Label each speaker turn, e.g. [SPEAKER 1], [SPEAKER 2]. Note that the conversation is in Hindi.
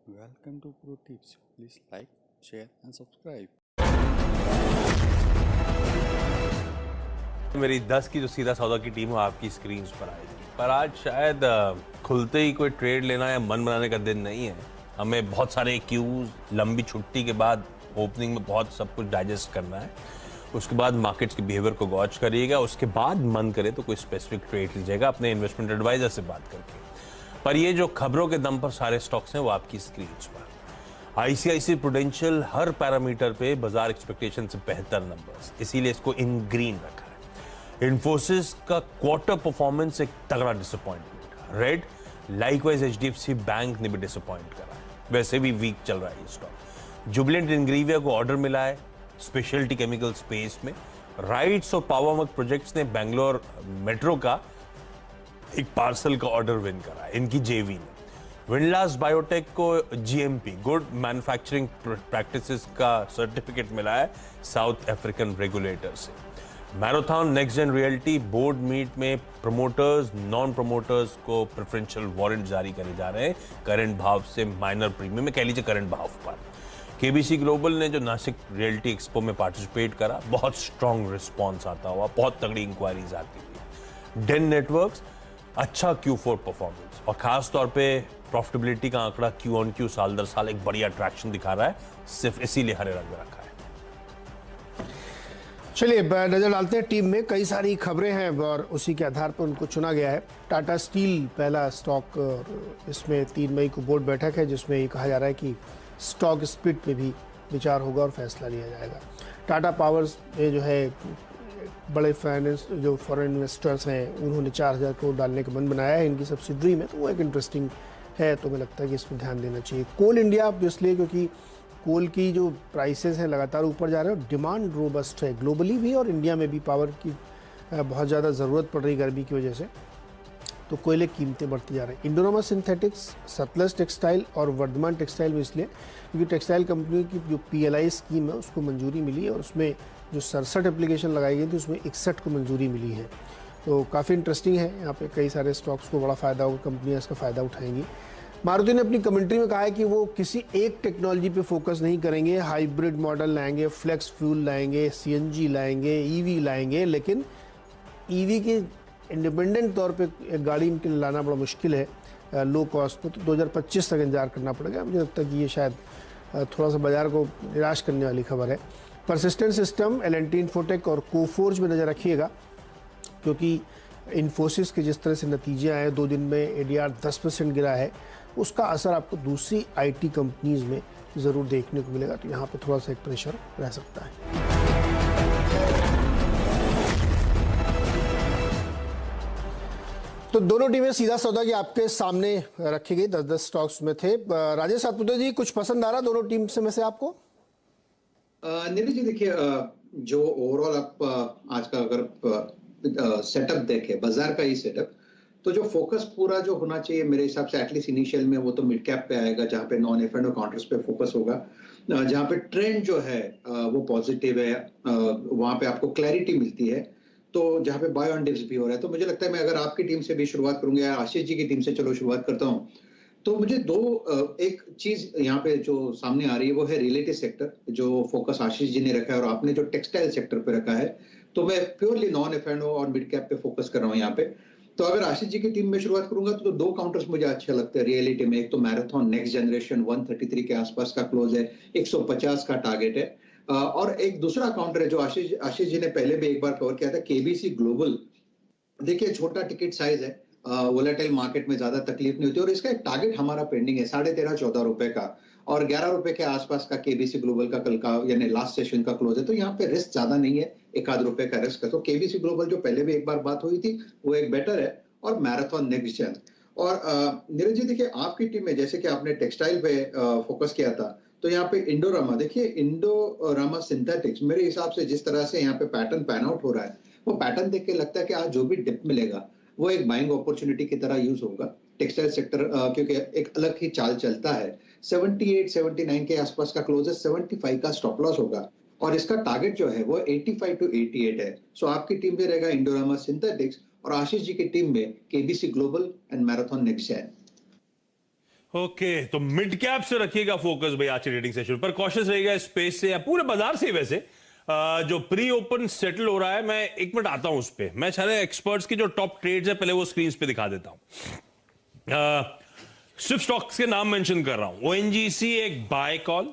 [SPEAKER 1] Welcome to Pro Tips. Please like, share and subscribe.
[SPEAKER 2] मेरी 10 की जो सीधा सौदा की टीम है आपकी स्क्रीन पर आएगी, पर आज शायद खुलते ही कोई ट्रेड लेना या मन बनाने का दिन नहीं है। हमें बहुत सारे क्यूज, लंबी छुट्टी के बाद ओपनिंग में बहुत सब कुछ डाइजेस्ट करना है। उसके बाद मार्केट्स के बिहेवियर को गॉच करिएगा, उसके बाद मन करे तो कोई स्पेसिफिक ट्रेड लीजिएगा अपने इन्वेस्टमेंट एडवाइजर से बात करके। पर ये जो खबरों के दम पर सारे स्टॉक्स हैं वो आपकी स्क्रीन पर। आईसीआईसी प्रूडेंशियल हर पैरामीटर पे बाजार एक्सपेक्टेशन से बेहतर नंबर्स, इसीलिए इसको इन ग्रीन रखा है। इन्फोसिस का क्वार्टर परफॉर्मेंस एक तगड़ा disappointment. Red likewise HDFC bank ने भी डिसअपॉइंट करा है, वैसे भी वीक चल रहा है ये स्टॉक। जुबिलेंट इंग्रेविया को ऑर्डर मिला है स्पेशलिटी केमिकल स्पेस में। राइट्स और पावरमक प्रोजेक्ट्स ने बैंगलोर मेट्रो का एक पार्सल का ऑर्डर विन करा है इनकी जेवी ने। विंडलास बायोटेक को जीएमपी गुड मैन्युफैक्चरिंग प्रैक्टिसेस का सर्टिफिकेट मिला है साउथ अफ्रीकन रेगुलेटर से। मैराथन नेक्स्ट जेन रियल्टी बोर्ड मीट में प्रमोटर्स नॉन प्रमोटर्स को प्रेफरेंशियल वारंट जारी करे जा रहे हैं करंट भाव से माइनर प्रीमियम में, कह लीजिए करंट भाव पर। केबीसी ग्लोबल ने जो नासिक रियल्टी एक्सपो में पार्टिसिपेट करा, बहुत स्ट्रॉन्ग रिस्पॉन्स आता हुआ, बहुत तगड़ी इंक्वायरीज आती थी। डेन नेटवर्क्स अच्छा Q4 परफॉर्मेंस और खास तौर पे प्रॉफिटेबिलिटी का आंकड़ा Q on Q साल दर साल एक बढ़िया ट्रैक्शन दिखा रहा है, सिर्फ इसीलिए हरे रंग में रखा है।
[SPEAKER 3] चलिए नजर डालते हैं टीम में कई सारी खबरें हैं और उसी के आधार पर उनको चुना गया है। टाटा स्टील पहला स्टॉक, इसमें 3 मई को बोर्ड बैठक है जिसमें ये कहा जा रहा है कि स्टॉक स्प्लिट पे भी विचार होगा और फैसला लिया जाएगा। टाटा पावर्स में जो है बड़े फाइनेंस जो फॉरेन इन्वेस्टर्स हैं उन्होंने 4,000 करोड़ डालने का मन बनाया है इनकी सब्सिडरी में, तो वो एक इंटरेस्टिंग है, तो मुझे लगता है कि इसमें ध्यान देना चाहिए। कोल इंडिया इसलिए क्योंकि कोल की जो प्राइसेस हैं लगातार ऊपर जा रहे हैं और डिमांड रोबस्ट है ग्लोबली भी और इंडिया में भी। पावर की बहुत ज़्यादा ज़रूरत पड़ रही गर्मी की वजह से, तो कोयले कीमतें बढ़ती जा रही हैं। इंडोरामा सिंथेटिक्स, सतलज टेक्सटाइल और वर्धमान टेक्सटाइल में इसलिए क्योंकि टेक्सटाइल कंपनी की जो PLI स्कीम है उसको मंजूरी मिली है और उसमें जो 67 एप्लीकेशन लगाई गई थी उसमें 61 को मंजूरी मिली है, तो काफ़ी इंटरेस्टिंग है। यहाँ पे कई सारे स्टॉक्स को बड़ा फ़ायदा होगा, कंपनियाँ इसका फ़ायदा उठाएंगी। मारुति ने अपनी कमेंट्री में कहा है कि वो किसी एक टेक्नोलॉजी पे फोकस नहीं करेंगे, हाइब्रिड मॉडल लाएंगे, फ्लेक्स फ्यूल लाएंगे, CNG लाएंगे, EV लाएंगे, लेकिन EV के इंडिपेंडेंट तौर पे एक गाड़ी इनके लिए लाना बड़ा मुश्किल है लो कॉस्ट पे, तो 2025 तक इंतजार करना पड़ेगा। मुझे लगता है कि ये शायद थोड़ा सा बाजार को निराश करने वाली खबर है। परसिस्टेंट सिस्टम, L&T इन्फोटेक और कोफोर्ज में नज़र रखिएगा क्योंकि इन्फोसिस के जिस तरह से नतीजे आए 2 दिन में ADR 10% गिरा है, उसका असर आपको दूसरी IT कंपनीज में ज़रूर देखने को मिलेगा, तो यहाँ पे थोड़ा सा एक प्रेशर रह सकता है। तो दोनों टीमें सीधा सौदा की आपके सामने रखी गई, 10-10 स्टॉक्स में थे। राजेश सातपुते जी, कुछ पसंद आ रहा दोनों टीम से में से आपको?
[SPEAKER 4] नीरज जी देखिए, जो ओवरऑल आप आज का अगर सेटअप देखें, बाजार का ही सेटअप, तो जो फोकस पूरा जो होना चाहिए मेरे हिसाब से एटलीस्ट इनिशियल में वो तो मिड कैप पे आएगा, जहां पे नॉन F&O काउंटर्स पे फोकस होगा, जहां पे ट्रेंड जो है वो पॉजिटिव है, वहां पे आपको क्लैरिटी मिलती है, तो जहां पे बाय ऑन डिप्स भी हो रहा है। तो मुझे लगता है मैं अगर आपकी टीम से भी शुरुआत करूंगा या आशीष जी की टीम से चलो शुरुआत करता हूं, तो मुझे एक चीज यहाँ पे जो सामने आ रही है वो है रिलेटिव सेक्टर, जो फोकस आशीष जी ने रखा है और आपने जो टेक्सटाइल सेक्टर पे रखा है, तो मैं प्योरली नॉन F&O और मिड कैप पे फोकस कर रहा हूँ यहाँ पे। तो अगर आशीष जी की टीम में शुरुआत करूंगा तो 2 काउंटर्स मुझे अच्छे लगते हैं रियलिटी में। एक तो मैराथन नेक्स्ट जनरेशन 133 के आसपास का क्लोज है, 150 का टारगेट है, और एक दूसरा काउंटर है जो आशीष जी ने पहले भी एक बार कवर किया था, केबीसी ग्लोबल। देखिए छोटा टिकट साइज है, वोलेटाइल मार्केट में ज्यादा तकलीफ नहीं होती और इसका एक टारगेट हमारा पेंडिंग है 13.5-14 रुपए का, और 11 रुपए के आसपास का केबीसी ग्लोबल का कल का यानी लास्ट सेशन का क्लोज है, तो यहाँ पे रिस्क ज्यादा नहीं है, 1-आध रुपए का रिस्क है। तो केबीसी ग्लोबल जो पहले भी एक बार बात हुई थी वो एक बेटर है, और मैराथन नेक्स्ट जेन। और नीरज जी देखिए आपकी टीम में जैसे कि आपने टेक्सटाइल पे फोकस किया था, तो यहाँ पे इंडोरामा, देखिए इंडोरामा सिंथेटिक्स मेरे हिसाब से जिस तरह से यहाँ पे पैटर्न पैन आउट हो रहा है, वो पैटर्न देख के लगता है कि आज जो भी डिप मिलेगा वो एक बाइंग अपॉर्चुनिटी की तरह यूज होगा। टेक्सटाइल सेक्टर क्योंकि एक अलग ही चाल चलता है, 78-79 के आसपास का क्लोज है, 75 का स्टॉप लॉस होगा और इसका टारगेट जो है वो 85 to 88 है। सो आपकी टीम में रहेगा इंडोरामा सिंथेटिक्स और आशीष जी की टीम में केबीसी ग्लोबल एंड मैराथन नेक्स्ट जेन।
[SPEAKER 2] ओके तो मिड कैप से रखिएगा फोकस भाई आज के ट्रेडिंग सेशन पर, कॉशियस रहेगा स्पेस से या पूरे बाजार से। वैसे जो प्री ओपन सेटल हो रहा है, मैं एक मिनट आता हूं उस पर। मैं सारे एक्सपर्ट्स की जो टॉप ट्रेड्स है पहले वो स्क्रीन पे दिखा देता हूं। सिर्फ स्टॉक्स के नाम मेंशन कर रहा हूं। ओएनजीसी एक बाय कॉल,